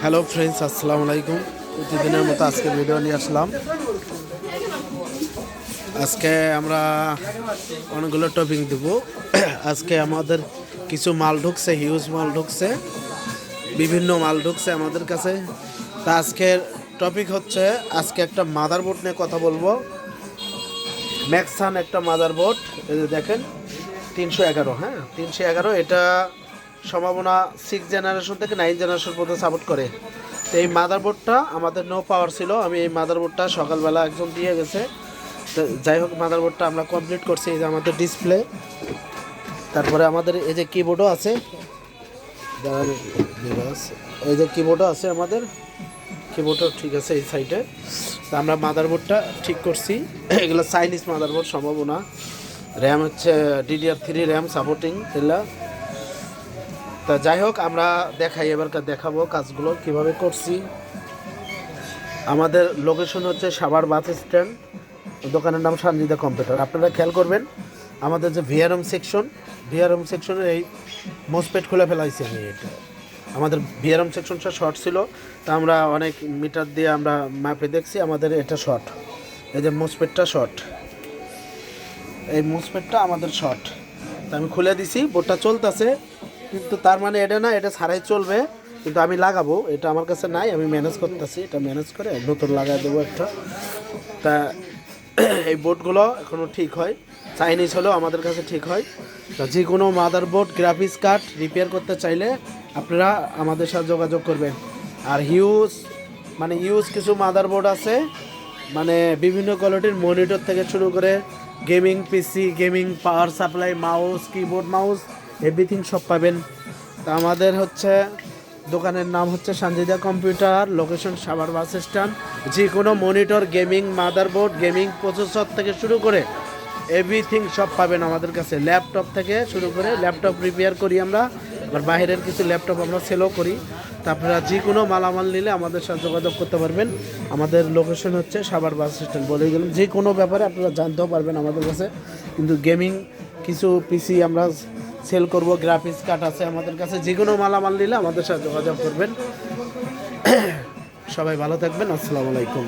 Hello friends, আসসালামু আলাইকুম। প্রতিদিনের মতো আজকে ভিডিও নিয়ে আসলাম। আজকে আমরা অনেকগুলো টপিক দেব। আজকে আমাদের কিছু মাল ঢুকছে, হিউজ মাল ঢুকছে, বিভিন্ন মাল ঢুকছে আমাদের কাছে। তা আজকের টপিক হচ্ছে, আজকে একটা মাদারবোর্ড নিয়ে কথা বলবো। ম্যাক্সান একটা মাদারবোর্ড, এই যে দেখেন 311। হ্যাঁ, 311। এটা সম্ভাবনা 6 জেনারেশন থেকে 9 জেনারেশন পর্যন্ত সাপোর্ট করে। তো এই মাদারবোর্ডটা আমাদের নো পাওয়ার ছিল। আমি এই মাদারবোর্ডটা সকালবেলা একজন দিয়ে গেছে। তো যাই হোক, মাদারবোর্ডটা আমরা কমপ্লিট করছি। এই যে আমাদের ডিসপ্লে, তারপরে আমাদের এই যে কিবোর্ডও আছে, এই যে কিবোর্ডও আছে, আমাদের কিবোর্ডও ঠিক আছে এই সাইডে। তো আমরা মাদারবোর্ডটা ঠিক করছি। এগুলো চাইনিজ মাদারবোর্ড সম্ভাবনা। র্যাম হচ্ছে DDR3 র্যাম সাপোর্টিং এগুলা। তা যাই হোক, আমরা এবারকার দেখাবো কাজগুলো কিভাবে করছি। আমাদের লোকেশন হচ্ছে সাভার বাস স্ট্যান্ড, দোকানের নাম সঞ্জিদা কম্পিউটার। আপনারা খেয়াল করবেন, আমাদের যে ভিআরএম সেকশনের এই মোসপেট খুলে ফেলাইছি আমি। এটা আমাদের ভিআরএম সেকশনটা শর্ট ছিল, তা আমরা অনেক মিটার দিয়ে আমরা মাপে দেখছি, আমাদের এটা শর্ট। এই যে মোসপেটটা শর্ট, এই মোসপেটটা আমাদের শর্ট। তা আমি খুলে দিছি, বোর্ডটা চলতেছে, কিন্তু তার মানে এটা না এটা ছাড়াই চলবে। কিন্তু আমি লাগাবো, এটা আমার কাছে নাই, আমি ম্যানেজ করতেছি। এটা ম্যানেজ করে নতুন লাগাই দেবো একটা। তা এই বোর্ডগুলো এখনও ঠিক হয়, চাইনিজ হলেও আমাদের কাছে ঠিক হয়। তা যে কোনো মাদারবোর্ড গ্রাফিক্স কার্ড রিপেয়ার করতে চাইলে আপনারা আমাদের সাথে যোগাযোগ করবেন। আর ইউজ কিছু মাদারবোর্ড আছে, মানে বিভিন্ন কোয়ালিটির মনিটর থেকে শুরু করে গেমিং পিসি, gaming power supply, mouse, keyboard, mouse, everything সব পাবেন। তা আমাদের হচ্ছে দোকানের নাম হচ্ছে Sanjida computer, location Savar bus stand. যে কোনো monitor, gaming motherboard, gaming processor থেকে শুরু করে এভরিথিং সব পাবেন আমাদের কাছে। ল্যাপটপ থেকে শুরু করে ল্যাপটপ রিপেয়ার করি আমরা, আবার বাইরের কিছু ল্যাপটপ আমরা সেলও করি। তা আপনারা যে কোনো মালামাল নিলে আমাদের সাথে যোগাযোগ করতে পারবেন। আমাদের লোকেশন হচ্ছে সাভার বাস স্ট্যান্ড। বলে গেলাম, যে কোনো ব্যাপারে আপনারা জানতেও পারবেন আমাদের কাছে। কিন্তু গেমিং কিছু পিসি আমরা সেল করব, গ্রাফিক্স কার্ড আছে আমাদের কাছে। যে কোনো মালামাল নিলে আমাদের সাথে যোগাযোগ করবেন। সবাই ভালো থাকবেন, আসসালামু আলাইকুম।